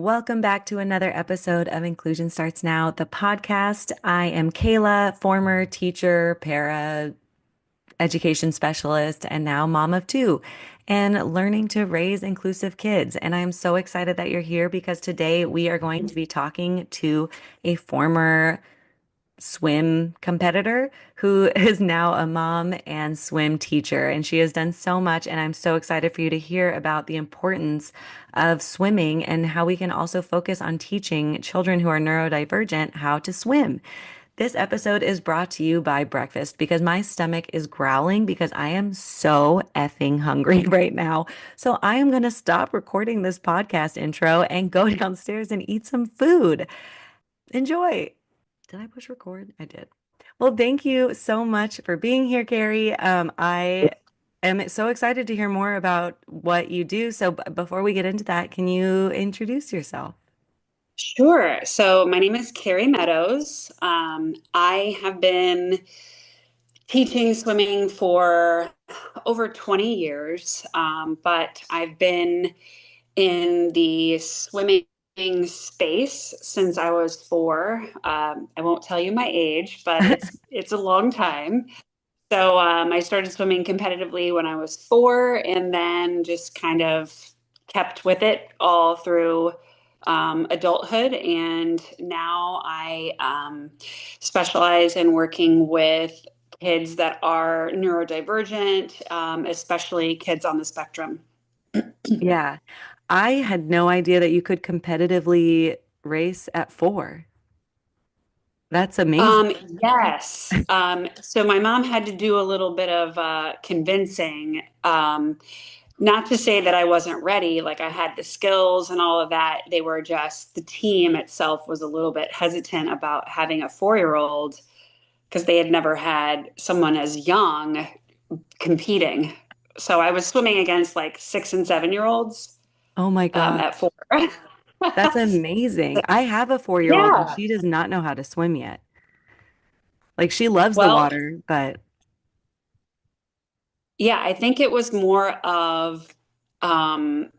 Welcome back to another episode of Inclusion Starts Now, the podcast. I am Kayla, former teacher, para education specialist, and now mom of two, and learning to raise inclusive kids. And I'm so excited that you're here because today we are going to be talking to a former swim competitor who is now a mom and swim teacher. And she has done so much. And I'm so excited for you to hear about the importance of swimming and how we can also focus on teaching children who are neurodivergent how to swim. This episode is brought to you by breakfast because my stomach is growling because I am so effing hungry right now. So I am going to stop recording this podcast intro and go downstairs and eat some food. Enjoy. Did I push record? I did. Well, thank you so much for being here, Carrie. I am so excited to hear more about what you do. So before we get into that, can you introduce yourself? Sure. So my name is Carrie Meadows. I have been teaching swimming for over 20 years, but I've been in the swimming space since I was four. I won't tell you my age, but it's a long time. So I started swimming competitively when I was four, and then just kind of kept with it all through adulthood. And now I specialize in working with kids that are neurodivergent, especially kids on the spectrum. Yeah, I had no idea that you could competitively race at four. That's amazing. Um, yes. So my mom had to do a little bit of convincing. Not to say that I wasn't ready, like I had the skills and all of that. They were just, the team itself was a little bit hesitant about having a 4-year-old because they had never had someone as young competing. So I was swimming against like 6 and 7-year-olds Oh my at gosh. four. That's amazing. I have a 4-year-old and Yeah. she does not know how to swim yet. Like she loves the Well, water, but yeah, I think it was more of um,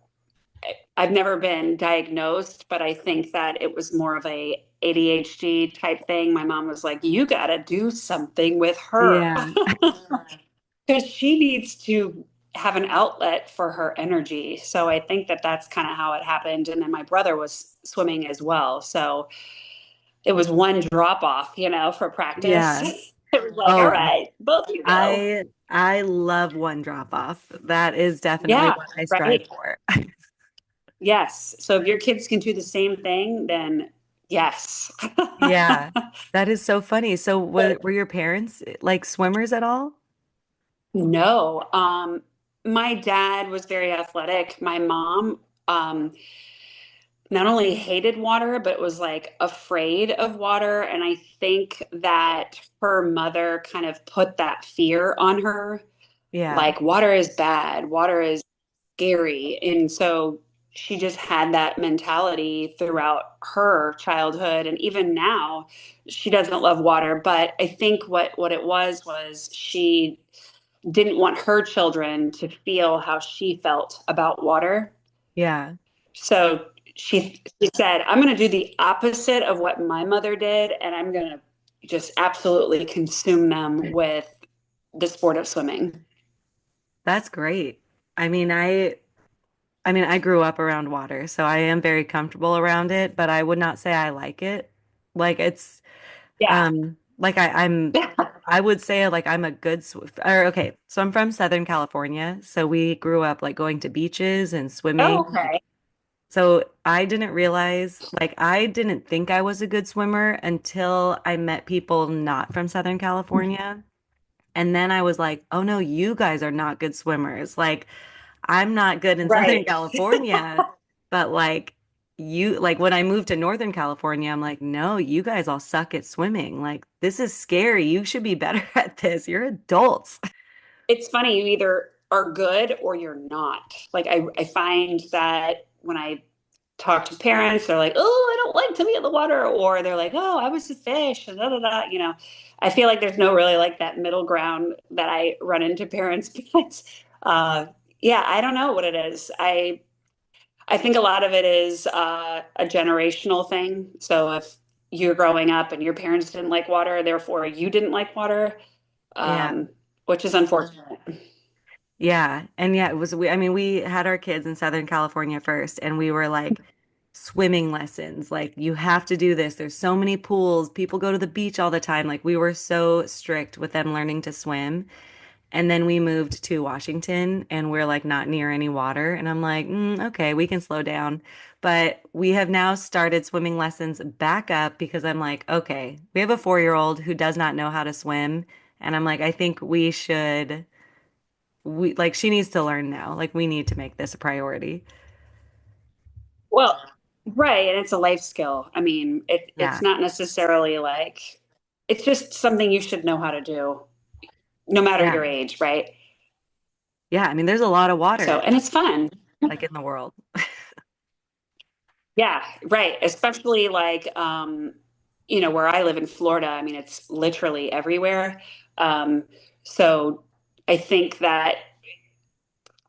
I've never been diagnosed, but I think that it was more of a ADHD type thing. My mom was like, "You got to do something with her yeah. because she needs to have an outlet for her energy." So I think that that's kind of how it happened. And then my brother was swimming as well, so it was one drop off, for practice. Yeah. It was like, "All Oh, right, both you go." I love one drop off. That is definitely Yeah, what I strive right. for. Yes. So if your kids can do the same thing, then yes. Yeah. That is so funny. So were your parents like swimmers at all? No. My dad was very athletic. My mom not only hated water, but was like afraid of water. And I think that her mother kind of put that fear on her. Yeah. Like, water is bad, water is scary. And so she just had that mentality throughout her childhood. And even now, she doesn't love water. But I think what it was she didn't want her children to feel how she felt about water. Yeah. So she said, I'm going to do the opposite of what my mother did, and I'm going to just absolutely consume them with the sport of swimming. That's great. I mean, I grew up around water, so I am very comfortable around it, but I would not say I like it. Like it's Yeah. like I would say like I'm a good sw or okay, so I'm from Southern California, so we grew up like going to beaches and Oh, swimming. okay. So I didn't realize, like, I didn't think I was a good swimmer until I met people not from Southern California. And then I was like, oh no, you guys are not good swimmers. Like, I'm not good in Southern Right. California, but like when I moved to Northern California, I'm like, no, you guys all suck at swimming. Like, this is scary. You should be better at this. You're adults. It's funny, you either are good or you're not. Like I find that when I talk to parents, they're like, "Oh, I don't like to be in the water," or they're like, "Oh, I was a fish," and da da da. I feel like there's no really like that middle ground that I run into parents. But yeah, I don't know what it is. I think a lot of it is a generational thing. So if you're growing up and your parents didn't like water, therefore you didn't like water, Yeah. um, which is unfortunate. Yeah. And yeah, it was I mean, we had our kids in Southern California first and we were like swimming lessons. Like you have to do this. There's so many pools. People go to the beach all the time. Like we were so strict with them learning to swim. And then we moved to Washington and we're like not near any water. And I'm like, okay, we can slow down. But we have now started swimming lessons back up because I'm like, okay, we have a 4-year-old who does not know how to swim. And I'm like, I think we like she needs to learn now. Like we need to make this a priority. Well, right, and it's a life skill. I mean, it's Yeah. not necessarily like it's just something you should know how to do, no matter Yeah. your age, right? Yeah. I mean, there's a lot of So, water and it's fun. like in the world. Yeah, right. Especially like where I live in Florida, I mean, it's literally everywhere. Um, so I think that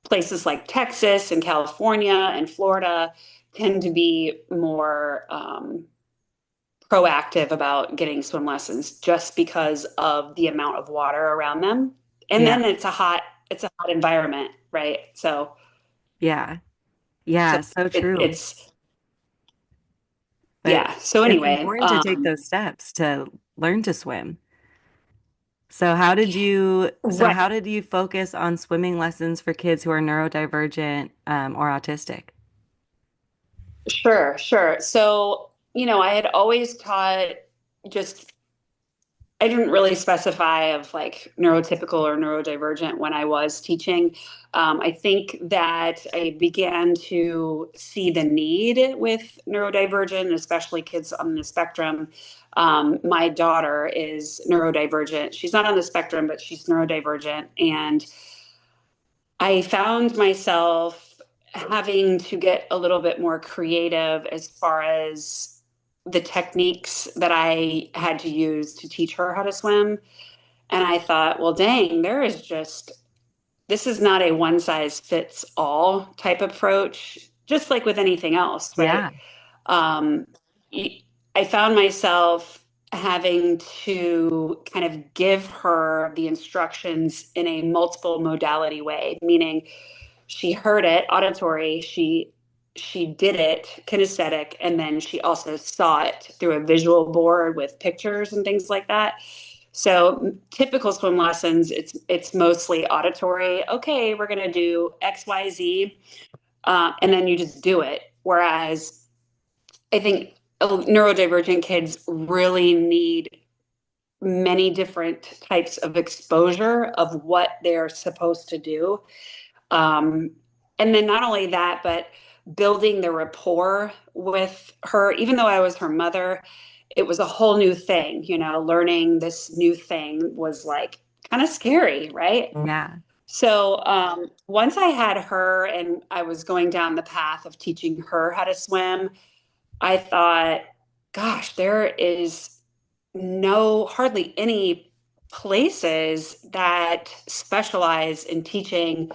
places like Texas and California and Florida tend to be more proactive about getting swim lessons just because of the amount of water around them. And Yeah. then it's a hot environment, right? Yeah. So Yeah. So it, true. it's But yeah. So it's anyway, important to take those steps to learn to swim. So right. how did you focus on swimming lessons for kids who are neurodivergent or autistic? Sure, sure. So, I had always taught just, I didn't really specify of like neurotypical or neurodivergent when I was teaching. I think that I began to see the need with neurodivergent, especially kids on the spectrum. My daughter is neurodivergent. She's not on the spectrum, but she's neurodivergent. And I found myself having to get a little bit more creative as far as the techniques that I had to use to teach her how to swim. And I thought, well, dang, this is not a one size fits all type approach, just like with anything else, right? Yeah. Um, I found myself having to kind of give her the instructions in a multiple modality way, meaning she heard it auditory, she did it kinesthetic, and then she also saw it through a visual board with pictures and things like that. So typical swim lessons, it's mostly auditory. Okay, we're gonna do XYZ, and then you just do it. Whereas I think neurodivergent kids really need many different types of exposure of what they're supposed to do. Um, and then not only that, but building the rapport with her, even though I was her mother, it was a whole new thing. Learning this new thing was like kind of scary, right? Yeah. So once I had her and I was going down the path of teaching her how to swim, I thought, gosh, there is hardly any places that specialize in teaching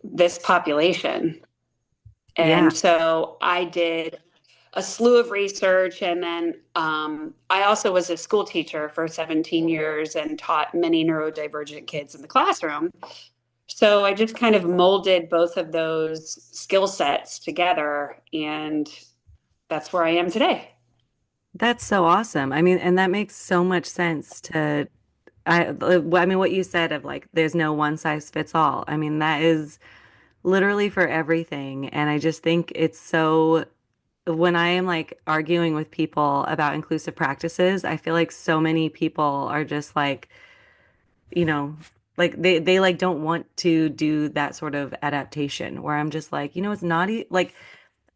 this population. Yeah. And so I did a slew of research. And then I also was a school teacher for 17 years and taught many neurodivergent kids in the classroom. So I just kind of molded both of those skill sets together. And that's where I am today. That's so awesome. I mean, and that makes so much sense to I mean what you said of like there's no one size fits all. I mean, that is literally for everything. And I just think it's so when I am like arguing with people about inclusive practices, I feel like so many people are just like, you know, like they like don't want to do that sort of adaptation where I'm just like, it's not e like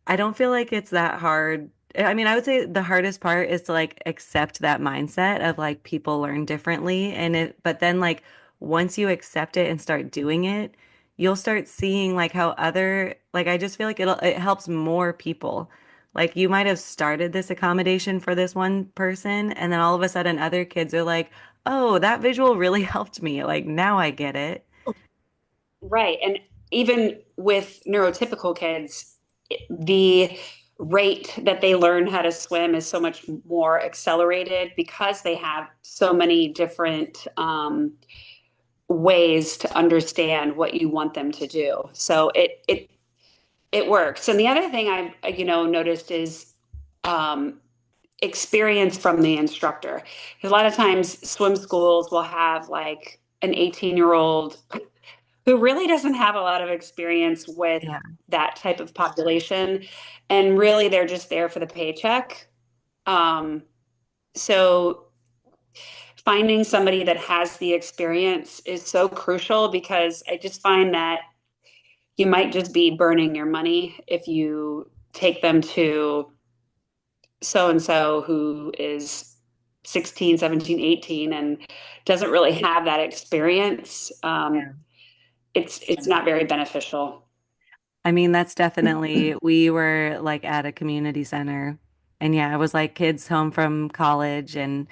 I don't feel like it's that hard. I mean, I would say the hardest part is to like accept that mindset of like people learn differently but then like once you accept it and start doing it, you'll start seeing like how like I just feel like it helps more people. Like you might have started this accommodation for this one person and then all of a sudden other kids are like, "Oh, that visual really helped me. Like now I get it." Right. And even with neurotypical kids, the rate that they learn how to swim is so much more accelerated because they have so many different ways to understand what you want them to do. So it works. And the other thing I've noticed is um, experience from the instructor. Because a lot of times swim schools will have like an 18-year-old who really doesn't have a lot of experience with Yeah. that type of population, and really they're just there for the paycheck. So finding somebody that has the experience is so crucial because I just find that you might just be burning your money if you take them to so and so who is 16, 17, 18 and doesn't really have that experience. Yeah. It's not very beneficial. I mean, that's definitely, we were like at a community center and yeah, it was like kids home from college and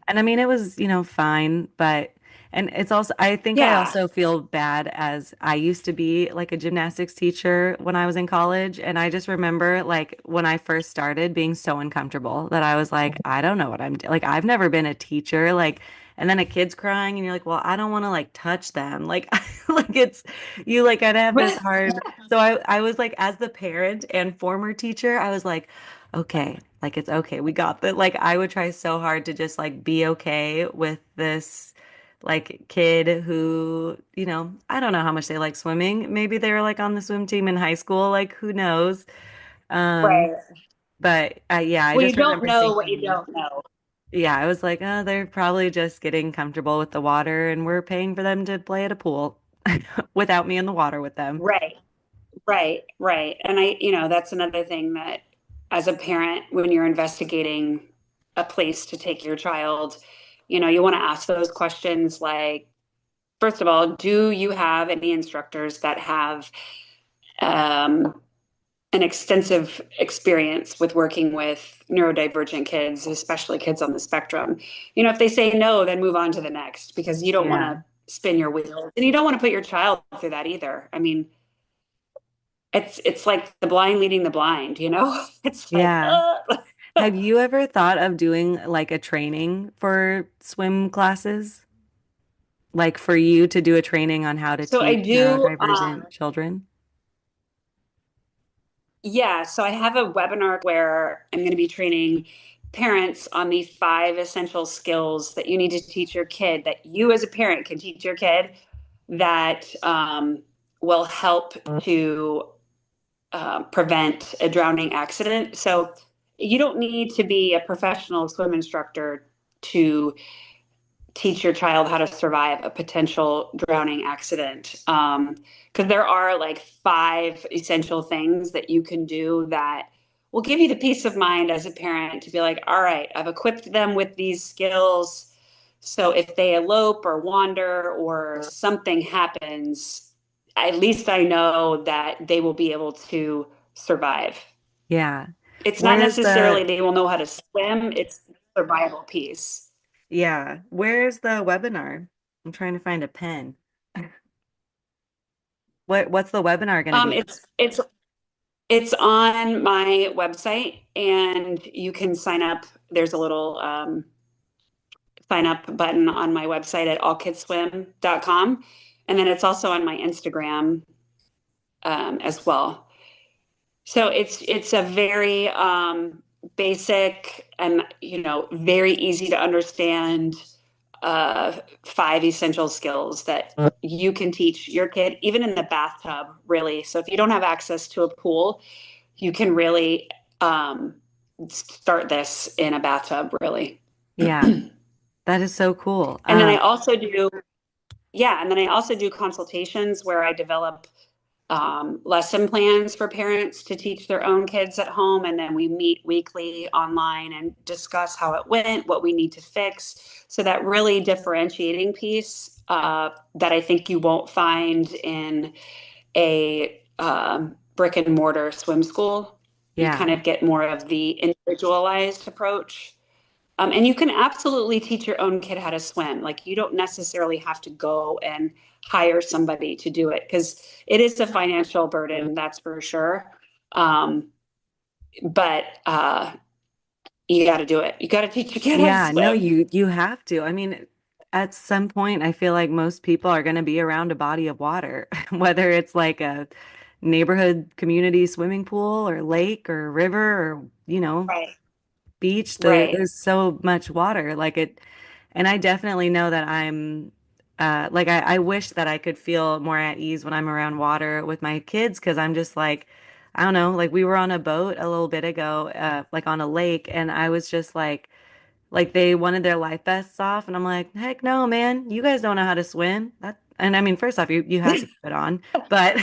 I mean, it was, fine, but and it's also I think I Yeah. also feel bad as I used to be like a gymnastics teacher when I was in college and I just remember like when I first started being so uncomfortable that I was like, I don't know what I'm doing. Like I've never been a teacher like and then a kid's crying and you're like, well, I don't want to like touch them. Like like it's you like I'd have this hard so I was like, as the parent and former teacher, I was like, okay, like it's okay. We got that. Like I would try so hard to just like be okay with this like kid who, I don't know how much they like swimming. Maybe they were like on the swim team in high school, like who knows. Um, Right. but yeah, I Well, you just don't remember know what you thinking, don't know. yeah, I was like, oh, they're probably just getting comfortable with the water and we're paying for them to play at a pool without me in the water with them. Right. Right. Right. And that's another thing that as a parent, when you're investigating a place to take your child, you want to ask those questions like, first of all, do you have any instructors that have um, an extensive experience with working with neurodivergent kids, especially kids on the spectrum? If they say no, then move on to the next because you don't want Yeah. to spin your wheels and you don't want to put your child through that either. I mean, it's like the blind leading the blind. It's like, Yeah. Have you ever thought of doing like a training for swim classes? Like for you to do a training on how to so I teach do. neurodivergent children? Yeah, so I have a webinar where I'm going to be training parents on the 5 essential skills that you need to teach your kid, that you as a parent can teach your kid, that will help to prevent a drowning accident. So you don't need to be a professional swim instructor to teach your child how to survive a potential drowning accident. Because there are like 5 essential things that you can do that will give you the peace of mind as a parent to be like, all right, I've equipped them with these skills. So if they elope or wander or something happens, at least I know that they will be able to survive. Yeah. It's not Where's necessarily the, they will know how to swim, it's the survival piece. yeah, where's the webinar? I'm trying to find a pen. What's the webinar going to Um, be? it's it's It's on my website and you can sign up. There's a little sign up button on my website at allkidswim.com. And then it's also on my Instagram as well. So it's a very basic and very easy to understand 5 essential skills that you can teach your kid, even in the bathtub, really. So if you don't have access to a pool, you can really um, start this in a bathtub, really. Yeah, that is so cool. And then I also do, yeah, and then I also do consultations where I develop lesson plans for parents to teach their own kids at home. And then we meet weekly online and discuss how it went, what we need to fix. So that really differentiating piece that I think you won't find in a brick and mortar swim school. You Yeah. kind of get more of the individualized approach. And you can absolutely teach your own kid how to swim. Like you don't necessarily have to go and hire somebody to do it because it is a financial burden, that's for sure. Um, but you got to do it. You got to teach your kid how to Yeah, no, swim. you have to. I mean, at some point, I feel like most people are going to be around a body of water, whether it's like a neighborhood community swimming pool or lake or river or, Right, beach. right. There's so much water. And I definitely know that I wish that I could feel more at ease when I'm around water with my kids because I'm just like, I don't know, like we were on a boat a little bit ago, like on a lake, and I was just like they wanted their life vests off, and I'm like, heck no, man, you guys don't know how to swim. And I mean, first off, you have to keep it on, but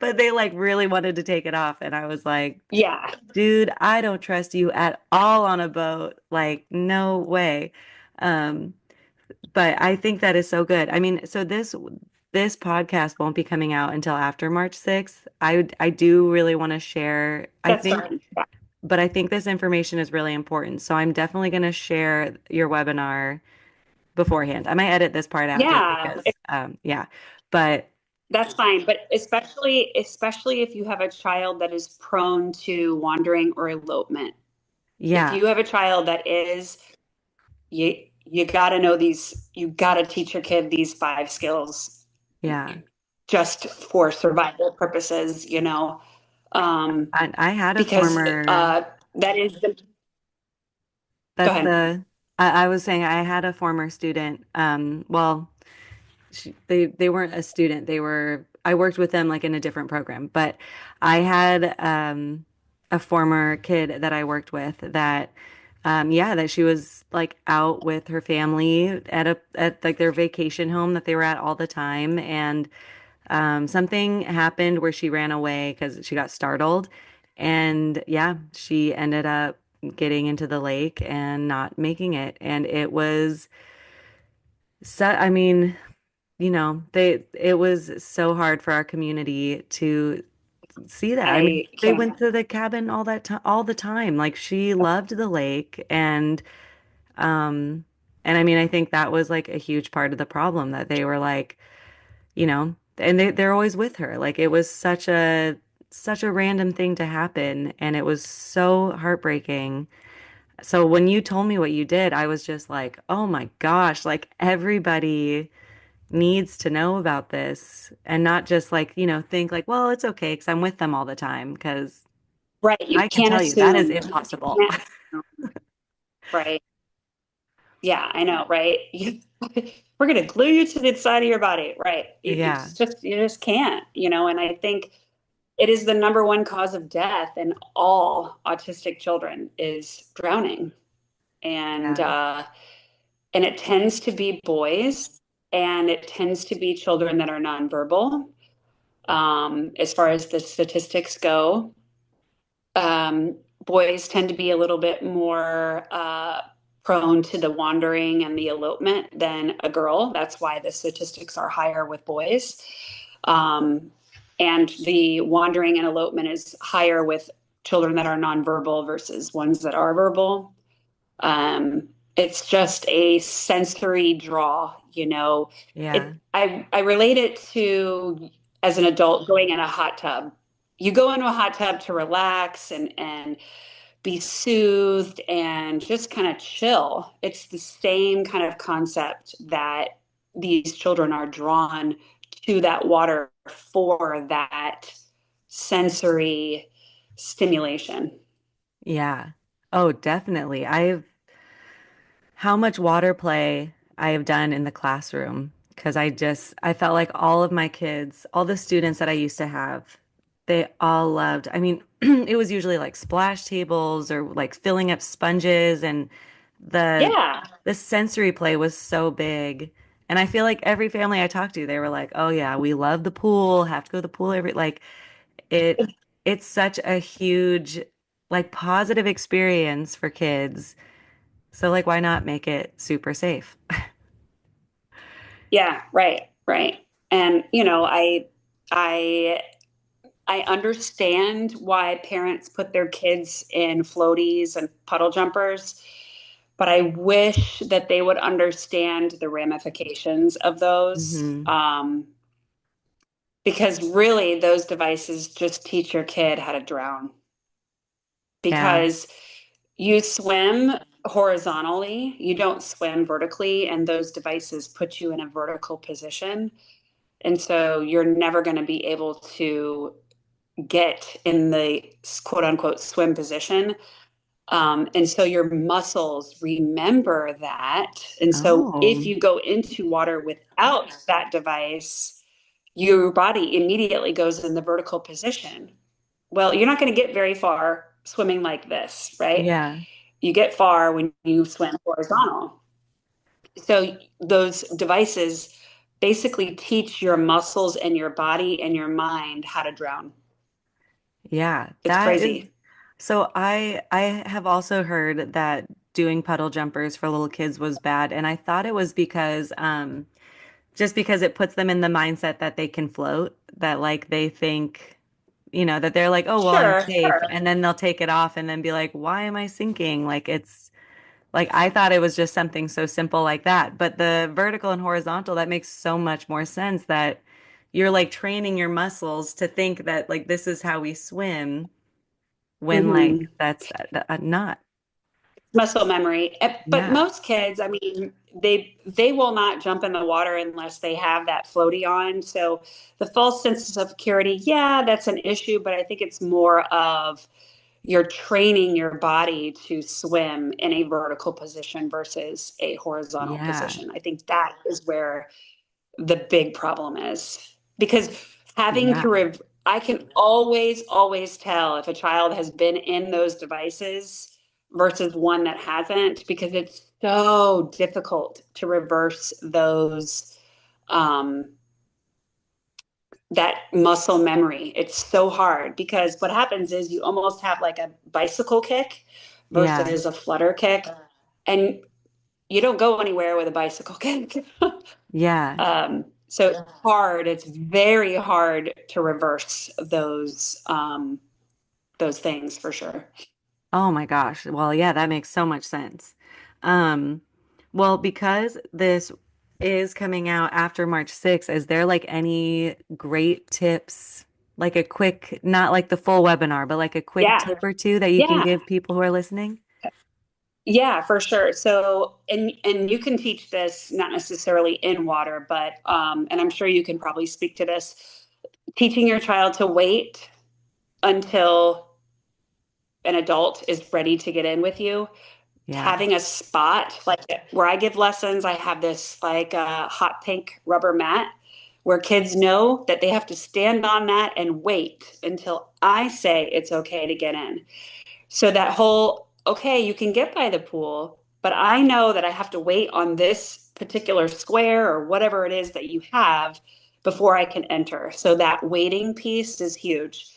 but they like really wanted to take it off, and I was like, Yeah, dude, I don't trust you at all on a boat. Like, no way. Um, but I think that is so good. I mean, so this podcast won't be coming out until after March 6th. I do really want to share, that's fine. but I think this information is really important. So I'm definitely going to share your webinar beforehand. I might edit this part out just Yeah, because, yeah. But that's fine. But especially if you have a child that is prone to wandering or elopement. If yeah, you have a child that is, you got to know these, you got to teach your kid these 5 skills yeah. just for survival purposes, you know. Um, I had a because former, that is the, go that's ahead. I was saying I had a former student. Well, they weren't a student. I worked with them like in a different program, but I had a former kid that I worked with that yeah, that she was like out with her family at like their vacation home that they were at all the time, and something happened where she ran away because she got startled, and yeah, she ended up getting into the lake and not making it, and it was so, I mean, it was so hard for our community to see that. I mean, I they can, went to the cabin all the time. Like she loved the lake, um and I mean, I think that was like a huge part of the problem that they were like, and they're always with her. Like it was such a random thing to happen, and it was so heartbreaking. So when you told me what you did, I was just like, "Oh my gosh, like everybody needs to know about this and not just like, think like, well, it's okay because I'm with them all the time. Because right. You I can can't tell you that is assume. impossible. You can't assume, right. Yeah, I know, right? We're going to glue you to the side of your body, right? Yeah, You just can't, you know. And I think it is the number one cause of death in all autistic children is drowning, and yeah, uh, and it tends to be boys, and it tends to be children that are nonverbal. As far as the statistics go, boys tend to be a little bit more prone to the wandering and the elopement than a girl. That's why the statistics are higher with boys. Um, and the wandering and elopement is higher with children that are nonverbal versus ones that are verbal. It's just a sensory draw, you know. yeah, I relate it to as an adult going in a hot tub. You go into a hot tub to relax and be soothed and just kind of chill. It's the same kind of concept that these children are drawn to that water for that sensory stimulation. yeah. Oh, definitely. How much water play I have done in the classroom because I felt like all of my kids, all the students that I used to have, they all loved. I mean, it was usually like splash tables or like filling up sponges, and the Yeah. the sensory play was so big. And I feel like every family I talked to, they were like, "Oh yeah, we love the pool, have to go to the pool every like it it's such a huge like positive experience for kids, so like why not make it super safe?" Yeah, right, right. And you know, I I understand why parents put their kids in floaties and puddle jumpers, but I wish that they would understand the ramifications of those. Hmm. because really those devices just teach your kid how to drown Yeah. because you swim horizontally, you don't swim vertically, and those devices put you in a vertical position. And so you're never going to be able to get in the quote unquote swim position. And so your muscles remember that. And so if Oh, you go into water without that device, your body immediately goes in the vertical position. Well, you're not going to get very far swimming like this, right? yeah. You get far when you swim horizontal. So those devices basically teach your muscles and your body and your mind how to drown. Yeah. It's That is crazy. so I have also heard that doing puddle jumpers for little kids was bad, and I thought it was because just because it puts them in the mindset that they can float, that like they think, that they're like, oh, well, I'm Sure. safe. And then they'll take it off and then be like, why am I sinking? Like it's like I thought it was just something so simple like that. But the vertical and horizontal, that makes so much more sense that you're like training your muscles to think that like this is how we swim when like Hmm. that's not. Muscle memory. But Yeah. most kids, I mean, they will not jump in the water unless they have that floaty on. So the false sense of security, yeah, that's an issue, but I think it's more of you're training your body to swim in a vertical position versus a horizontal Yeah. position. I think that is where the big problem is because having Yeah. to I can always tell if a child has been in those devices versus one that hasn't because it's so difficult to reverse those um, that muscle memory. It's so hard because what happens is you almost have like a bicycle kick Yeah. versus a flutter kick, and you don't go anywhere with a bicycle kick. Yeah. So it's hard. It's very hard to reverse those things for sure. Oh my gosh. Well, yeah, that makes so much sense. Um, well, because this is coming out after March 6th, is there like any great tips, like a quick, not like the full webinar, but like a quick Yeah, tip or two that you can yeah, give people who are listening? yeah, for sure. So, and you can teach this not necessarily in water, but and I'm sure you can probably speak to this. Teaching your child to wait until an adult is ready to get in with you, Yeah. having a spot like where I give lessons, I have this like hot pink rubber mat where kids know that they have to stand on that and wait until I say it's okay to get in. So that whole, okay, you can get by the pool, but I know that I have to wait on this particular square or whatever it is that you have before I can enter. So that waiting piece is huge.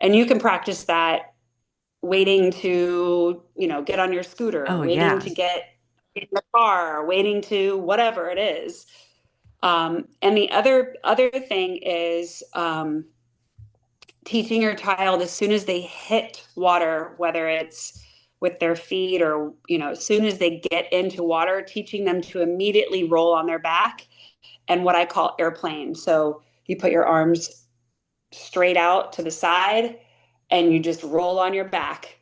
And you can practice that waiting to, get on your scooter, Oh, waiting yeah. to get in the car, waiting to whatever it is. And the other thing is teaching your child as soon as they hit water, whether it's with their feet or as soon as they get into water, teaching them to immediately roll on their back and what I call airplane. So you put your arms straight out to the side and you just roll on your back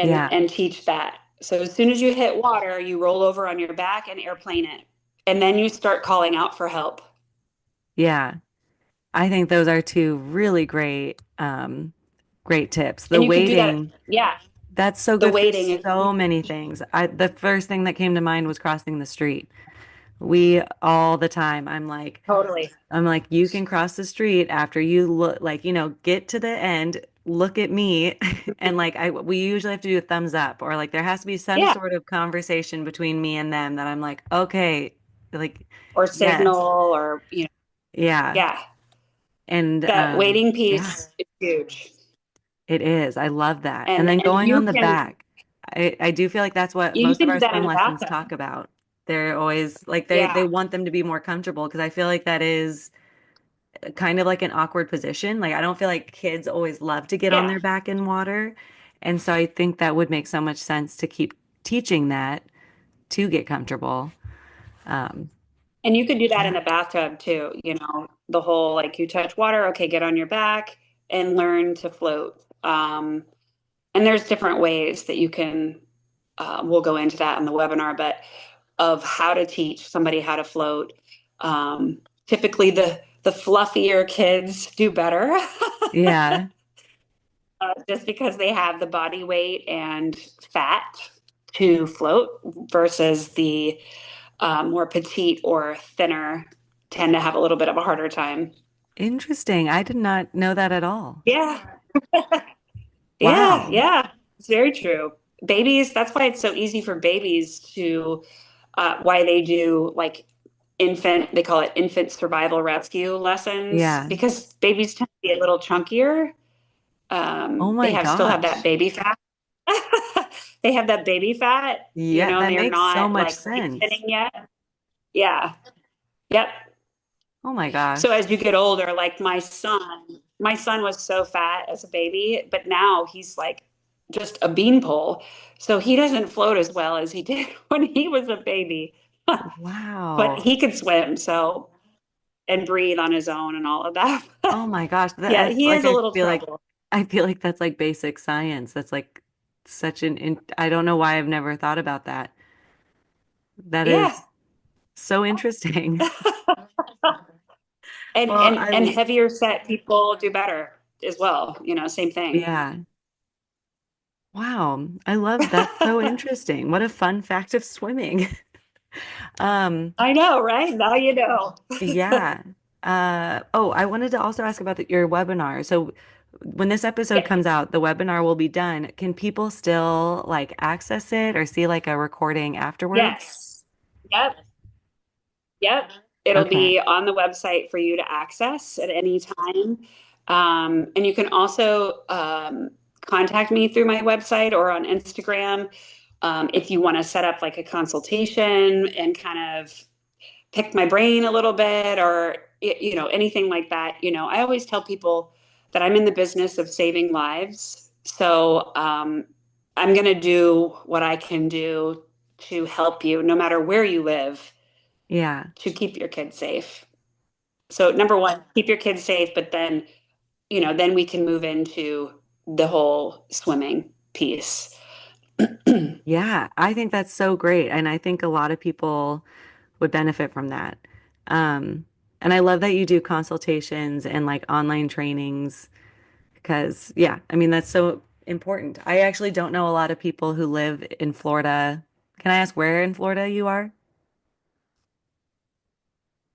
Yeah. and teach that. So as soon as you hit water, you roll over on your back and airplane it. And then you start calling out for help. Yeah. I think those are two really great tips. The And you can do that. waiting, Yeah. that's so The good for waiting is so many things. The first thing that came to mind was crossing the street. We all the time, totally. I'm like, you can cross the street after you look like, get to the end, look at me. And like we usually have to do a thumbs up or like there has to be some Yeah. sort of conversation between me and them that I'm like, okay, like, Or yes, signal or, yeah. yeah. And That waiting yeah, piece is huge. it is. I love that. And then And going on the back. I do feel like that's what you most of can our do that in swim the lessons bathtub. talk about. They're always like they Yeah. want them to be more comfortable because I feel like that is kind of like an awkward position. Like I don't feel like kids always love to get on Yeah. their back in water. And so I think that would make so much sense to keep teaching that to get comfortable. Um, And you could do that in Yeah. the bathtub too, the whole like you touch water, okay, get on your back and learn to float. And there's different ways that you can, we'll go into that in the webinar, but of how to teach somebody how to float. Typically, the fluffier kids do better Yeah. just because they have the body weight and fat to float versus the more petite or thinner tend to have a little bit of a harder time. Interesting. I did not know that at all. Yeah, yeah, Wow. yeah. It's very true. Babies, that's why it's so easy for babies to, why they do like they call it infant survival rescue lessons, Yeah. because babies tend to be a little chunkier. Oh They my still have that gosh. baby fat. They have that baby fat, Yeah, that they're makes so not much like really sense. thinning yet. Yeah. Yep. Oh my So gosh. as you get older, like my son was so fat as a baby, but now he's like just a beanpole. So he doesn't float as well as he did when he was a baby. But Wow. he could swim, so and breathe on his own and all of that. Oh my gosh. Yeah, That's he like has a little trouble. I feel like that's like basic science. That's like such I don't know why I've never thought about that. That Yeah. is so interesting. And Well, and and heavier set people do better as well, same thing. yeah. Wow. I love that. So interesting. What a fun fact of swimming. Um, I know, right? Now you know. yeah. Oh, I wanted to also ask about your webinar. So when this episode Yeah. comes out, the webinar will be done. Can people still like access it or see like a recording afterwards? Yes. Yep. Yep. It'll Okay. be on the website for you to access at any time. And you can also contact me through my website or on Instagram if you want to set up like a consultation and kind of pick my brain a little bit or, anything like that. I always tell people that I'm in the business of saving lives. So I'm going to do what I can do to help you, no matter where you live, Yeah. to keep your kids safe. So number one, keep your kids safe, but then we can move into the whole swimming piece. Yeah. I think that's so great. And I think a lot of people would benefit from that. Um, and I love that you do consultations and like online trainings because, yeah, I mean, that's so important. I actually don't know a lot of people who live in Florida. Can I ask where in Florida you are?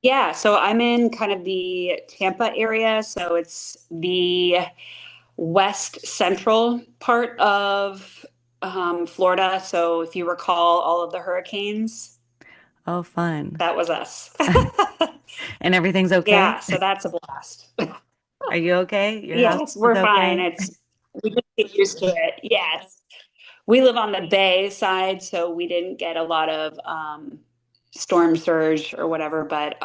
Yeah, so I'm in kind of the Tampa area, so it's the west central part of Florida. So if you recall all of the hurricanes, Oh, fun. that was us. And everything's okay? Yeah, so that's a blast. Are you okay? Your house Yes, is we're fine. okay? It's we just get used to it. Yes. We live on the bay side, so we didn't get a lot of storm surge or whatever, but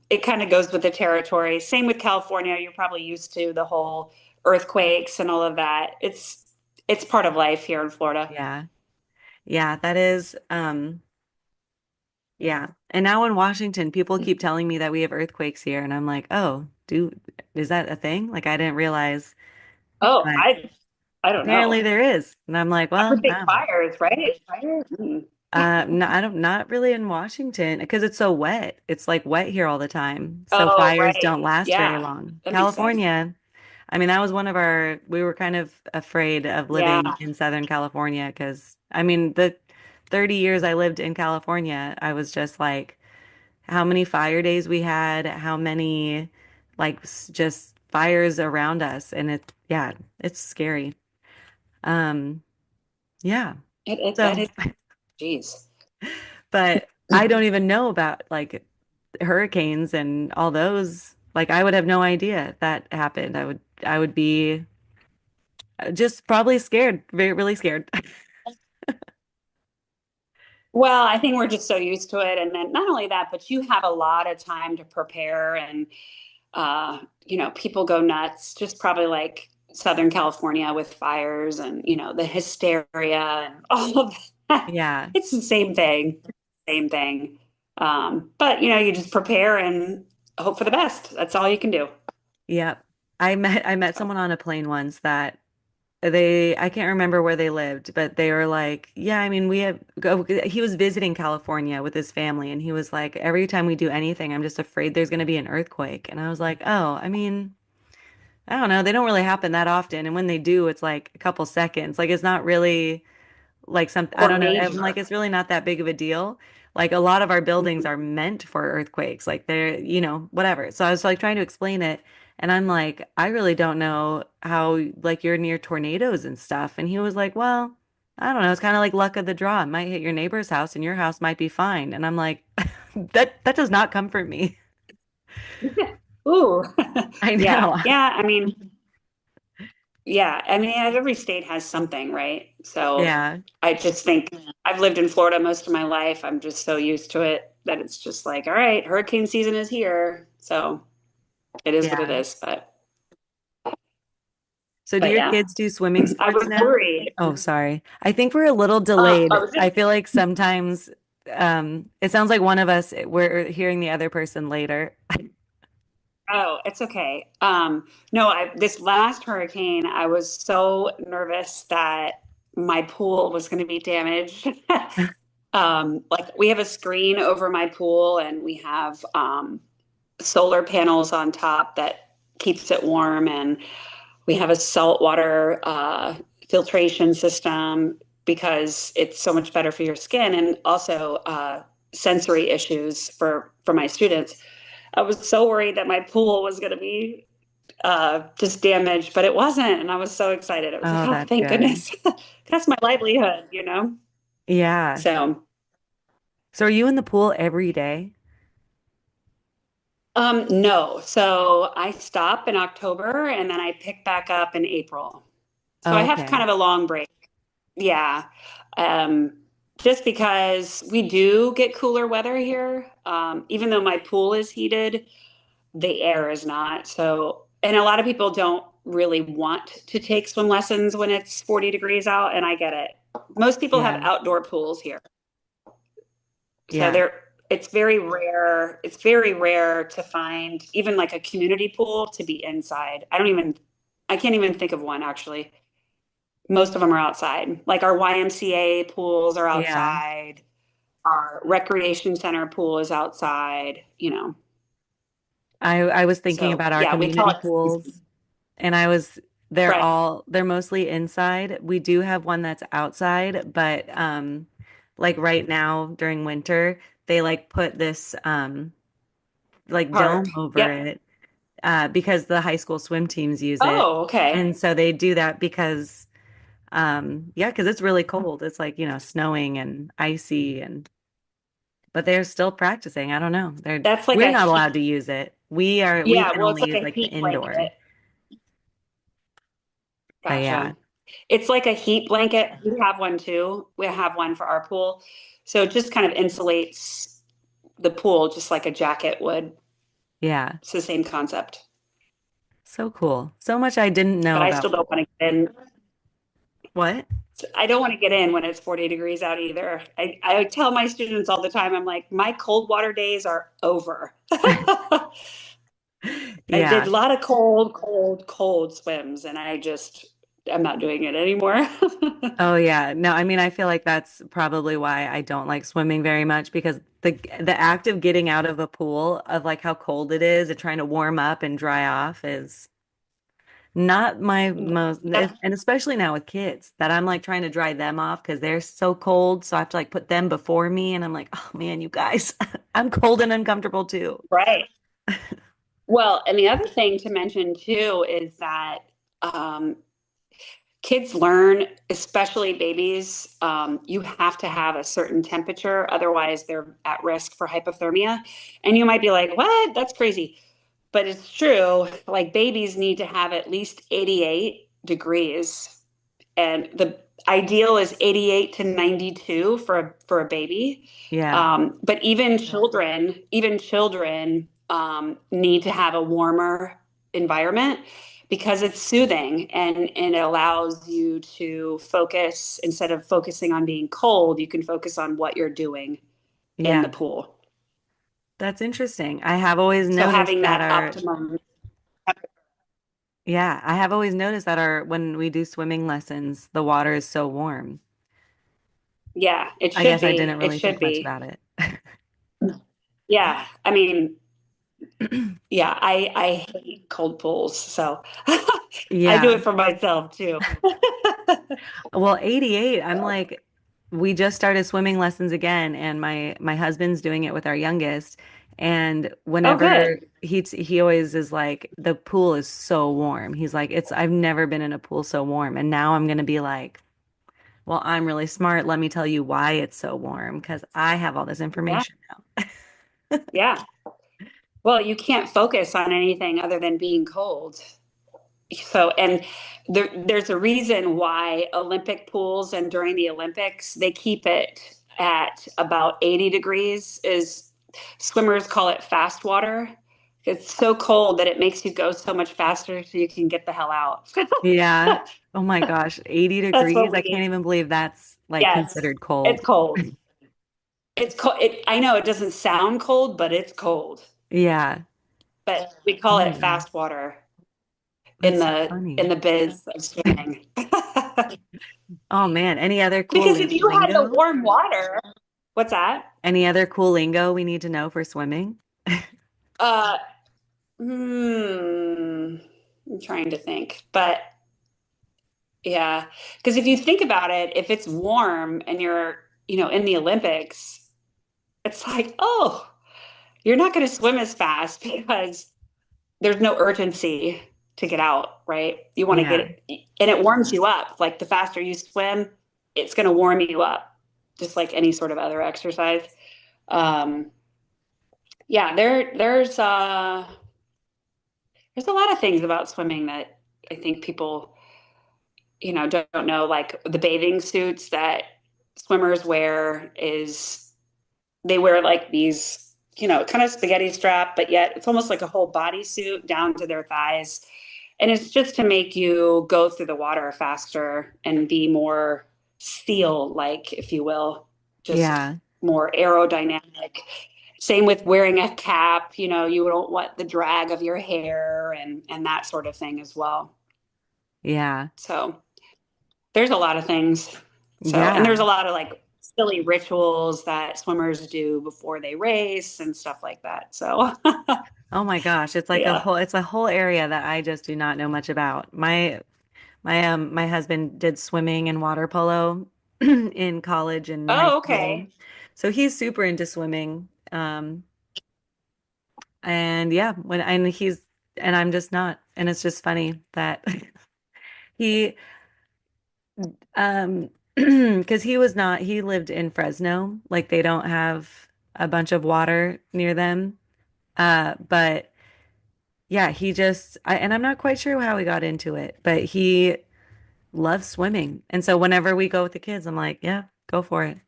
it kind of goes with the territory. Same with California. You're probably used to the whole earthquakes and all of that. It's part of life here in Florida. Yeah. Yeah, that is yeah. And now in Washington, people keep telling me that we have earthquakes here and I'm like, "Oh, is that a thing?" Like I didn't realize, Oh, but I don't apparently know. there is. And I'm like, I've "Well, heard big I don't know." fires, right? Fire? Mm. No, I don't, not really in Washington because it's so wet. It's like wet here all the time. So Oh, fires don't right. last very Yeah, long. that makes sense. California, I mean, that was one of we were kind of afraid of Yeah. living in Southern California because, I mean, the 30 years I lived in California, I was just like, how many fire days we had, how many, like, just fires around us. And yeah, it's scary. Um, yeah. That So, is, geez. but I don't even know about like hurricanes and all those. Like, I would have no idea if that happened. I would be just probably scared, very, really scared. Well, I think we're just so used to it. And then not only that, but you have a lot of time to prepare and people go nuts, just probably like Southern California with fires and, the hysteria and all of that. Yeah. It's the same thing. Same thing. But you just prepare and hope for the best. That's all you can do. Yep. I met So someone on a plane once that I can't remember where they lived, but they were like, yeah, I mean, we have go he was visiting California with his family and he was like, every time we do anything, I'm just afraid there's going to be an earthquake. And I was like, oh, I mean, I don't know. They don't really happen that often. And when they do, it's like a couple seconds. Like it's not really like something, I or don't know. I'm like, major. it's really not that big of a deal. Like a lot of our buildings are meant for earthquakes, like they're, whatever. So I was like trying to explain it. And I'm like, I really don't know how, like, you're near tornadoes and stuff. And he was like, well, I don't know. It's kind of like luck of the draw. It might hit your neighbor's house and your house might be fine. And I'm like, that does not comfort me. Ooh, I yeah, know. yeah. I mean, every state has something, right? So Yeah. I just think I've lived in Florida most of my life. I'm just so used to it that it's just like, all right, hurricane season is here. So it is what it Yeah. is. But So do but your yeah, kids do swimming I sports was now? worried. Oh, sorry. I think we're a little I delayed. was I just feel like sometimes it sounds like one of us we're hearing the other person later. Oh, it's okay. No, this last hurricane, I was so nervous that my pool was going to be damaged. Like we have a screen over my pool and we have solar panels on top that keeps it warm, and we have a saltwater filtration system because it's so much better for your skin, and also sensory issues for my students. I was so worried that my pool was going to be just damaged, but it wasn't. And I was so excited. It was like, Oh, oh, that's thank good. goodness. That's my livelihood. Yeah. So, So are you in the pool every day? no. So I stop in October and then I pick back up in April. So I Oh, have kind okay. of a long break. Yeah. Um, just because we do get cooler weather here. Even though my pool is heated, the air is not. So, and a lot of people don't really want to take swim lessons when it's 40 degrees out, and I get it. Most people have Yeah. outdoor pools here. So Yeah. it's very rare. It's very rare to find even like a community pool to be inside. I can't even think of one actually. Most of them are outside. Like our YMCA pools are Yeah. outside. Our recreation center pool is outside. I was thinking So about our yeah, we call community it pools and they're right. they're mostly inside. We do have one that's outside, but like right now during winter, they like put this like Part. dome over Yep. it because the high school swim teams use it. Oh, okay. And so they do that because yeah, because it's really cold. It's like, snowing and icy but they're still practicing. I don't know. That's like We're a not heat. allowed to use it. We Yeah, can well, it's only like use a like the heat indoor. blanket. But yeah. Gotcha. It's like a heat blanket. We have one too. We have one for our pool. So it just kind of insulates the pool just like a jacket would. Yeah. It's the same concept. So cool. So much I didn't But know I about still don't want to get in. what? I don't want to get in when it's 40 degrees out either. I tell my students all the time, I'm like, my cold water days are over. I did Yeah. a lot of cold, cold, cold swims, and I'm not doing it anymore. Oh yeah. No, I mean I feel like that's probably why I don't like swimming very much because the act of getting out of a pool of like how cold it is and trying to warm up and dry off is not my most, That's and especially now with kids that I'm like trying to dry them off because they're so cold. So I have to like put them before me and I'm like, oh man, you guys, I'm cold and uncomfortable too. right. Well, and the other thing to mention too is that um, kids learn, especially babies, you have to have a certain temperature, otherwise they're at risk for hypothermia. And you might be like, what? That's crazy. But it's true. Like babies need to have at least 88 degrees, and the ideal is 88 to 92 for a baby. Yeah. But even children need to have a warmer environment because it's soothing, and it allows you to focus. Instead of focusing on being cold, you can focus on what you're doing in the Yeah. pool. That's interesting. I have always So noticed having that that our, optimum, yeah, I have always noticed that our, when we do swimming lessons, the water is so warm. yeah, it I should guess I be. didn't It really should think much be. about it. Yeah. I mean, yeah, I hate cold pools, so I do Yeah. it for myself too. Well, 88, I'm like, we just started swimming lessons again, and my husband's doing it with our youngest. And Oh, whenever good. he always is like, the pool is so warm. He's like, it's I've never been in a pool so warm. And now I'm gonna be like, well, I'm really smart. Let me tell you why it's so warm, because I have all this Yeah. information now. Yeah. Well, you can't focus on anything other than being cold. So, and there's a reason why Olympic pools and during the Olympics, they keep it at about 80 degrees is swimmers call it fast water. It's so cold that it makes you go so much faster so you can get the hell out. Yeah. Oh my gosh, 80 That's what degrees. I can't we, even believe that's like yes, considered it's cold. cold. It's cold. I know it doesn't sound cold, but it's cold. Yeah. But we Oh call my it gosh. fast water in That's so in funny. the biz of swimming. Oh man, any other cool Because if you had the lingo? warm water, what's that? Any other cool lingo we need to know for swimming? Uh, hmm, I'm trying to think, but yeah, because if you think about it, if it's warm and you're, in the Olympics, it's like, oh, you're not going to swim as fast because there's no urgency to get out, right? You want to Yeah. get it, and it warms you up. Like the faster you swim, it's going to warm you up, just like any sort of other exercise. Um, yeah, there's a lot of things about swimming that I think people, don't know. Like the bathing suits that swimmers wear is they wear like these, kind of spaghetti strap, but yet it's almost like a whole bodysuit down to their thighs. And it's just to make you go through the water faster and be more steel like, if you will, just Yeah. more aerodynamic. Same with wearing a cap, you don't want the drag of your hair and that sort of thing as well. Yeah. So there's a lot of things. So, and Yeah. there's a lot of like silly rituals that swimmers do before they race and stuff like that. So, Oh my gosh, it's like yeah. it's a whole area that I just do not know much about. My husband did swimming and water polo in college and high Oh, school. okay. So he's super into swimming. And yeah, and I'm just not. And it's just funny that he because he was not, he lived in Fresno, like they don't have a bunch of water near them. But yeah, and I'm not quite sure how he got into it, but he loves swimming. And so whenever we go with the kids, I'm like, yeah, go for it.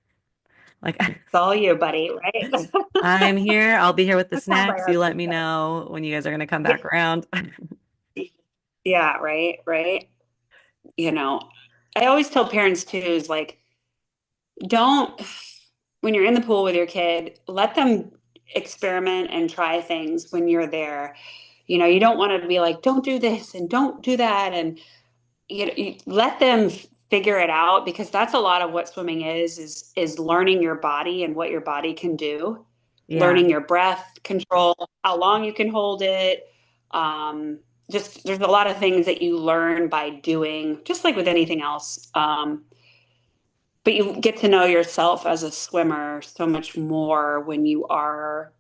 Like It's all you, buddy, right? I'm here. I'll be here with the That's how my snacks. You let husband me says. know when you guys are going to come Yeah. back around. Yeah, right, right. You know, I always tell parents too is like, don't, when you're in the pool with your kid, let them experiment and try things when you're there. You don't want to be like, don't do this and don't do that. And you let them figure it out because that's a lot of what swimming is learning your body and what your body can do, Yeah. learning your breath control, how long you can hold it. um, just there's a lot of things that you learn by doing, just like with anything else. But you get to know yourself as a swimmer so much more when you are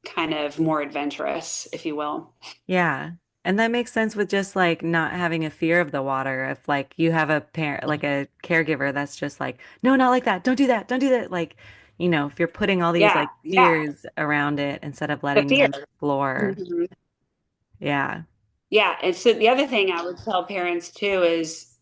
kind of more adventurous, if you will. Yeah. And that makes sense with just like not having a fear of the water. If like you have a parent, like a caregiver that's just like, no, not like that. Don't do that. Don't do that. Like, if you're putting all these Yeah, like yeah, fears around it instead of the letting fear. them explore. Mhm. Yeah. Yeah, and so the other thing I would tell parents too is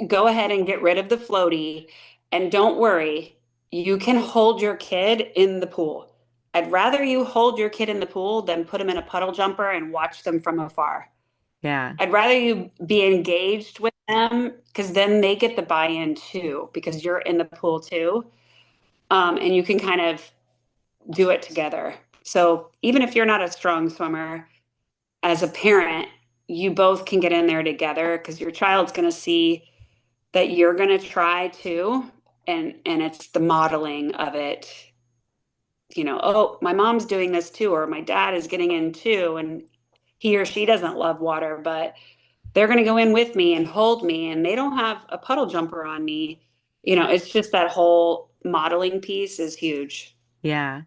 go ahead and get rid of the floaty and don't worry, you can hold your kid in the pool. I'd rather you hold your kid in the pool than put them in a puddle jumper and watch them from afar. Yeah. I'd rather you be engaged with them because then they get the buy-in too, because you're in the pool too. And you can kind of do it together. So even if you're not a strong swimmer, as a parent, you both can get in there together because your child's going to see that you're going to try too. And it's the modeling of it, oh, my mom's doing this too, or my dad is getting in too. And he or she doesn't love water, but they're going to go in with me and hold me, and they don't have a puddle jumper on me. It's just that whole modeling piece is huge. Yeah.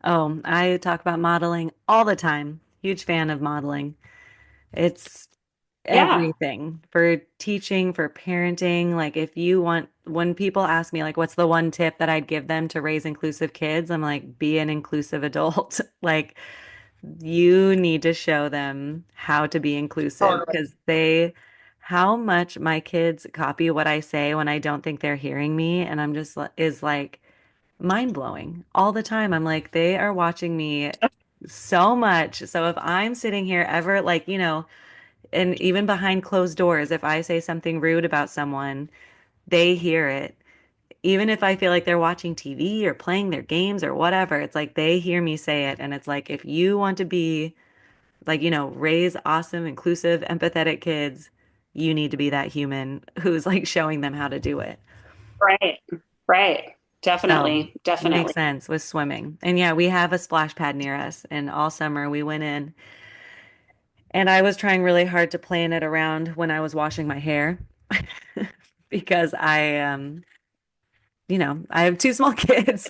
Oh, I talk about modeling all the time. Huge fan of modeling. It's Yeah. everything for teaching, for parenting. Like, if you want, when people ask me, like, what's the one tip that I'd give them to raise inclusive kids? I'm like, be an inclusive adult. Like, you need to show them how to be inclusive Totally. because how much my kids copy what I say when I don't think they're hearing me. And I'm just, is like mind blowing all the time. I'm like, they are watching me so much. So if I'm sitting here ever, like, and even behind closed doors, if I say something rude about someone, they hear it. Even if I feel like they're watching TV or playing their games or whatever, it's like they hear me say it. And it's like, if you want to be like, raise awesome, inclusive, empathetic kids, you need to be that human who's like showing them how to do it. Right. Right. So Definitely. makes Definitely. sense with swimming. And yeah, we have a splash pad near us, and all summer we went in. And I was trying really hard to plan it around when I was washing my hair because I have two small kids.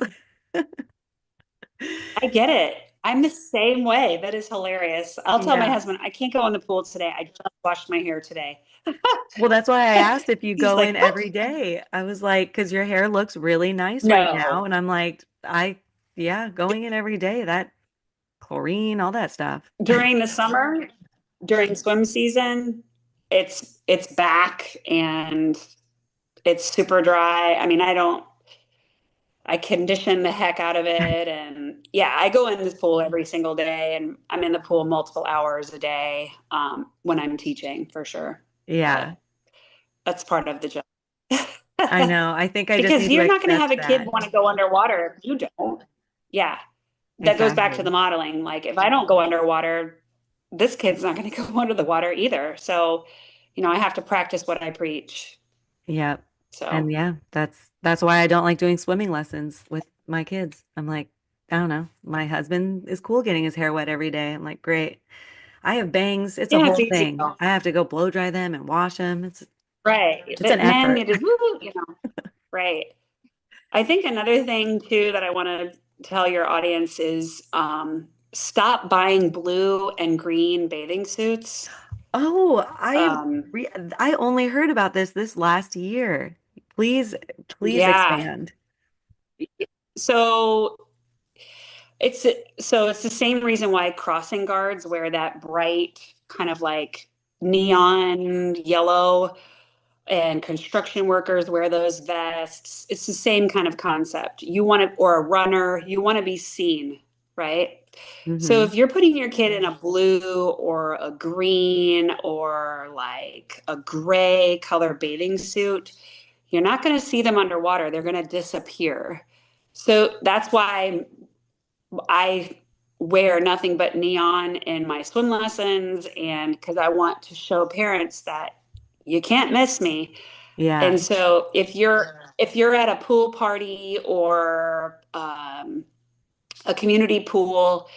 I get it. I'm the same way. That is hilarious. I'll tell my Yeah. husband, I can't go in the pool today. I just washed my hair today. Well, that's why I asked if you He's go like, in what? every day. I was like, because your hair looks really nice right now. No. And I'm like, yeah, going in every day, that chlorine, all that stuff. During the summer, during swim season, it's back and it's super dry. I mean, I condition the heck out of it. And yeah, I go in the pool every single day, and I'm in the pool multiple hours a day when I'm teaching for sure. Yeah, But that's part of the job. I know. I think I just Because need to you're not going to have accept a kid that. want to go underwater if you don't. Yeah, that goes back to Exactly. the modeling. Like, if I don't go underwater, this kid's not going to go under the water either. So, I have to practice what I preach. Yep. And So, yeah, that's why I don't like doing swimming lessons with my kids. I'm like, I don't know. My husband is cool getting his hair wet every day. I'm like, great. I have bangs. It's a yeah, it's whole easy thing. though. I have to go blow dry them and wash them. Right. It's an But men, effort. you just, woo, right. I think another thing too that I want to tell your audience is stop buying blue and green bathing suits. Oh, Um, I only heard about this last year. Please, please yeah. expand. So it's it's the same reason why crossing guards wear that bright kind of like neon yellow, and construction workers wear those vests. It's the same kind of concept. You want to, or a runner, you want to be seen, right? So Hmm. if you're putting your kid in a blue or a green or like a gray color bathing suit, you're not going to see them underwater. They're going to disappear. So that's why I wear nothing but neon in my swim lessons, and because I want to show parents that you can't miss me. Yeah, And so if you're at a pool party or a community pool,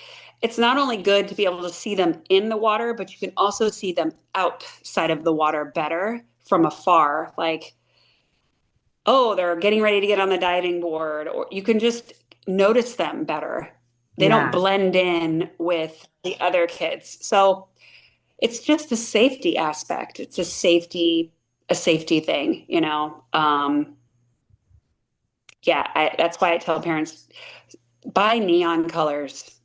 it's not only good to be able to see them in the water, but you can also see them outside of the water better from afar. Like, oh, they're getting ready to get on the diving board, or you can just notice them better. They don't yeah. blend in with the other kids. So it's just a safety aspect. It's a safety thing, yeah, that's why I tell parents, buy neon colors.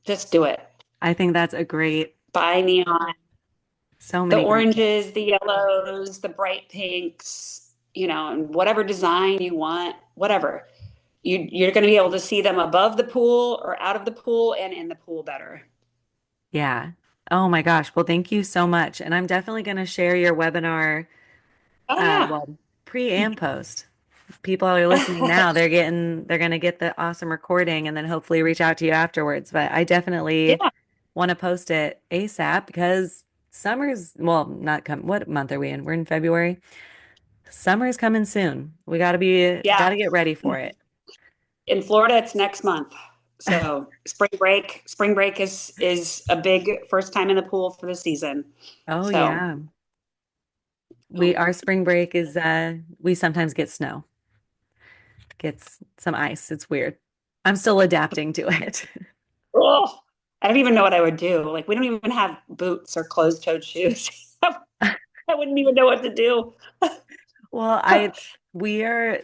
Just do it. I think that's a great, Buy neon, so the many great tips. oranges, the yellows, the bright pinks, and whatever design you want, whatever. You're going to be able to see them above the pool or out of the pool and in the pool better. Yeah. Oh my gosh. Well, thank you so much. And I'm definitely going to share your webinar, Oh yeah. well, pre and post. people are listening now, they're gonna get the awesome recording and then hopefully reach out to you afterwards. But I definitely Yeah, want to post it ASAP because summer's, well, not come. What month are we in? We're in February. Summer's coming soon. yeah. Gotta get ready for it. In Florida, it's next month. So spring break is a big first time in the pool for the season. Oh So yeah. Our spring break is we sometimes get snow. Gets some ice. It's weird. I'm still adapting to it. oh, I don't even know what I would do. Like we don't even have boots or closed-toed shoes. I wouldn't even know what to do. Well, we are,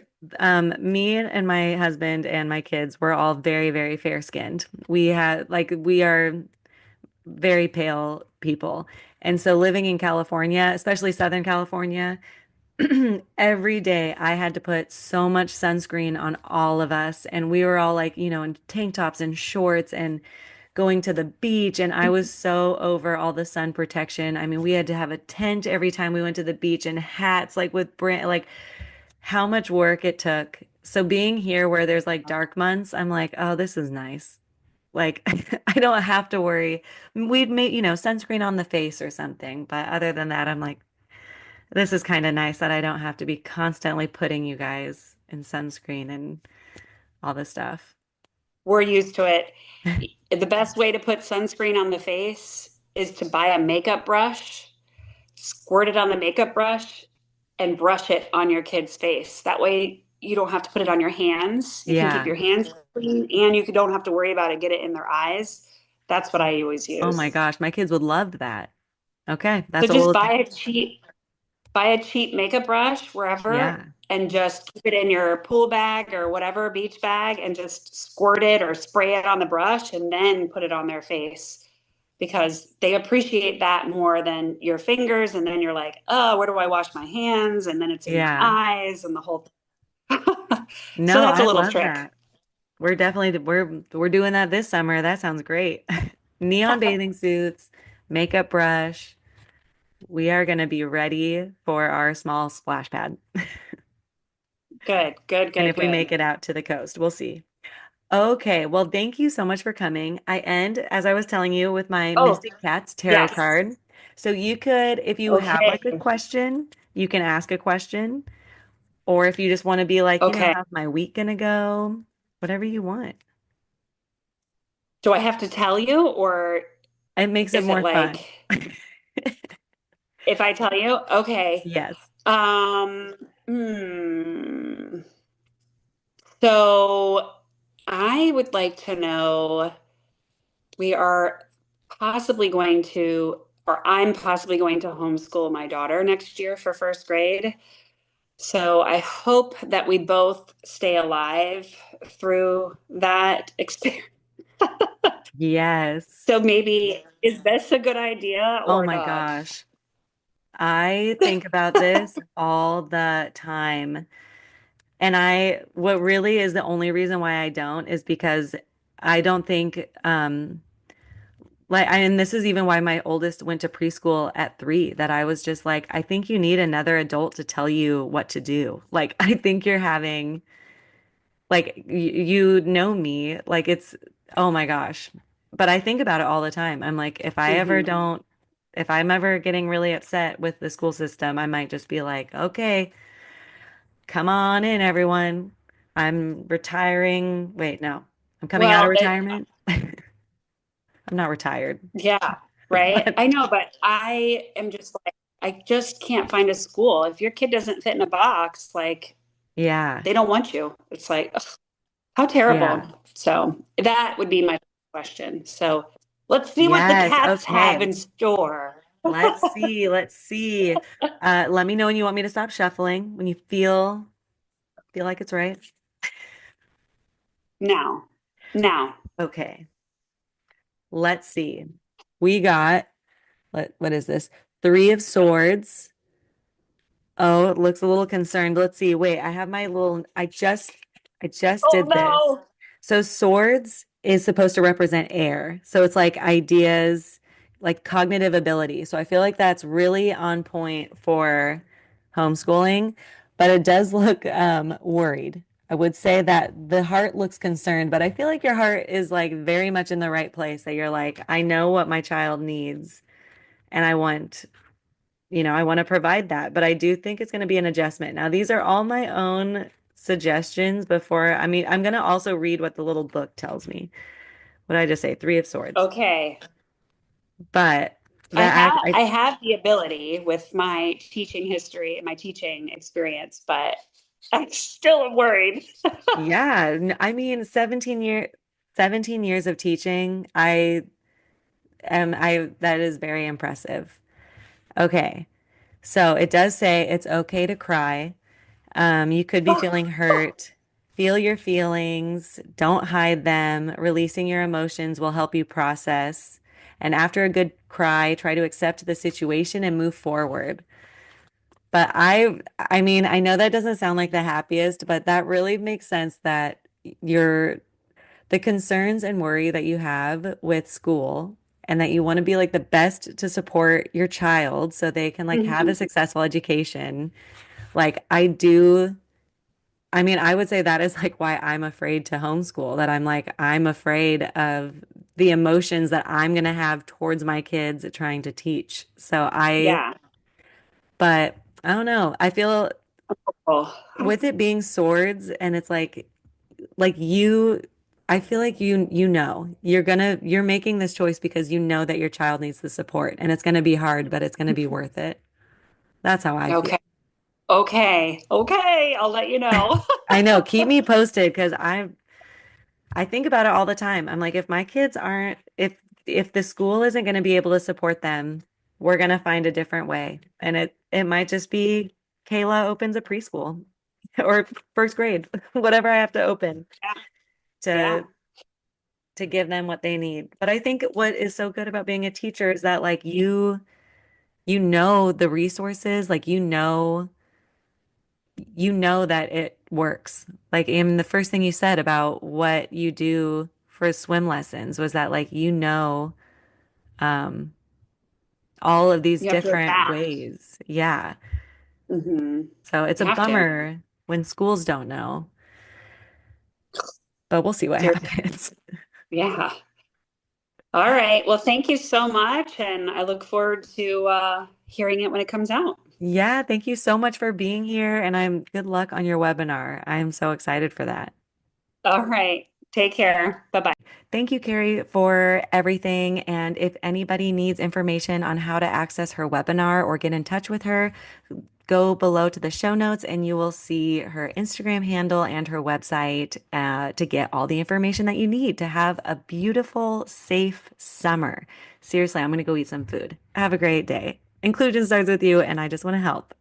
me and my husband and my kids, we're all very, very fair skinned. We are very pale people. And so living in California, especially Southern California, every day I had to put so much sunscreen on all of us. And we were all like, in tank tops and shorts and going to the beach. And I was so over all the sun protection. I mean, we had to have a tent every time we went to the beach and hats, like with brand, like how much work it took. So being here where there's like dark months, I'm like, oh, this is nice. Like I don't have to worry. We'd make, sunscreen on the face or something. But other than that, I'm like, this is kind of nice that I don't have to be constantly putting you guys in sunscreen and all this stuff. We're used to it. The best way to put sunscreen on the face is to buy a makeup brush, squirt it on the makeup brush, and brush it on your kid's face. That way, you don't have to put it on your hands. You can keep Yeah. your hands clean and you don't have to worry about it, get it in their eyes. That's what I always Oh my use. gosh, my kids would love that. Okay, So that's what just we'll do. buy a cheap makeup brush wherever Yeah. and just keep it in your pool bag or whatever beach bag and just squirt it or spray it on the brush and then put it on their face because they appreciate that more than your fingers. And then you're like, oh, where do I wash my hands? And then it's in your Yeah. eyes and the whole thing. So No, that's a I little love trick. that. We're doing that this summer. That sounds great. Neon bathing suits, makeup brush. We are going to be ready for our small splash pad. Good, good, And good, if we make good. it out to the coast, we'll see. Okay, well, thank you so much for coming. I end, as I was telling you, with my Oh, Mystic Cats tarot yes. card. So you could, if you have Okay. like a question, you can ask a question. Or if you just want to be like, Okay. how's my week gonna go? Whatever you want. Do I have to tell you or It makes it is it more fun. like if I tell you? Okay. Yes. Um, hmm. So I would like to know, we are possibly going to, or I'm possibly going to homeschool my daughter next year for first grade. So I hope that we both stay alive through that experience. Yes. So maybe, is this a good idea Oh or my not? gosh. I think about this all the time. And what really is the only reason why I don't is because I don't think, and this is even why my oldest went to preschool at 3, that I was just like, I think you need another adult to tell you what to do. Like, I think you're having, like, you know me, like, oh my gosh. But I think about it all the time. I'm like, Mhm. if I'm ever getting really upset with the school system, I might just be like, okay, come on in, everyone. I'm retiring. Wait, no, I'm coming out of Well, retirement. I'm not retired, yeah, right. but I know, but I am just like, I just can't find a school. If your kid doesn't fit in a box, like yeah, they don't want you. It's like, ugh, how yeah. terrible. So that would be my question. So let's see what the Yes. cats have Okay. in store. Let's see. Let's see. Let me know when you want me to stop shuffling, when you feel like it's right. Now, now. Okay. Let's see. We got what is this? 3 of Swords. Oh, it looks a little concerned. Let's see. Wait, I just Oh did this. no. So swords is supposed to represent air. So it's like ideas, like cognitive ability. So I feel like that's really on point for homeschooling. but it does look worried. I would say that the heart looks concerned, but I feel like your heart is like very much in the right place, that you're like, I know what my child needs and I want to provide that. But I do think it's going to be an adjustment. Now, these are all my own suggestions before. I mean, I'm going to also read what the little book tells me. What did I just say? Three of Swords. Okay. But I that have I I have the ability with my teaching history and my teaching experience, but I'm still worried. yeah, I mean 17 years of teaching. I that is very impressive. Okay. So it does say it's okay to cry. You could be feeling hurt. Feel your feelings. Don't hide them. Releasing your emotions will help you process. And after a good cry, try to accept the situation and move forward. But I mean, I know that doesn't sound like the happiest, but that really makes sense that your the concerns and worry that you have with school and that you want to be like the best to support your child so they can like have a Mhm. successful education. Like I do, I mean, I would say that is like why I'm afraid to homeschool, that I'm afraid of the emotions that I'm going to have towards my kids trying to teach. Yeah. But I don't know. I feel Oh, with it being swords and it's like you I feel like you're making this choice because you know that your child needs the support and it's going to be hard, but it's going to be worth it. That's how I feel. okay. Okay. Okay. I'll let you know. I know. Keep me posted because I think about it all the time. I'm like, if my kids aren't if the school isn't going to be able to support them, we're going to find a different way. And it might just be Kayla opens a preschool or first grade, whatever I have to open Yeah. to to give them what they need. But I think what is so good about being a teacher is that like you know the resources, like you know that it works. Like in the first thing you said about what you do for swim lessons was that like um all of these You have to different adapt. ways. Yeah. Hmm. So it's You a have to. bummer when schools don't know, but we'll see what Seriously. happens. Yeah. All right. Well, thank you so much. And I look forward to hearing it when it comes out. Yeah, thank you so much for being here and I'm good luck on your webinar. I'm so excited for that. All right. Take care. Bye bye. Thank you, Carrie, for everything. And if anybody needs information on how to access her webinar or get in touch with her, go below to the show notes and you will see her Instagram handle and her website to get all the information that you need to have a beautiful, safe summer. Seriously, I'm going to go eat some food. Have a great day. Inclusion starts with you, and I just want to help.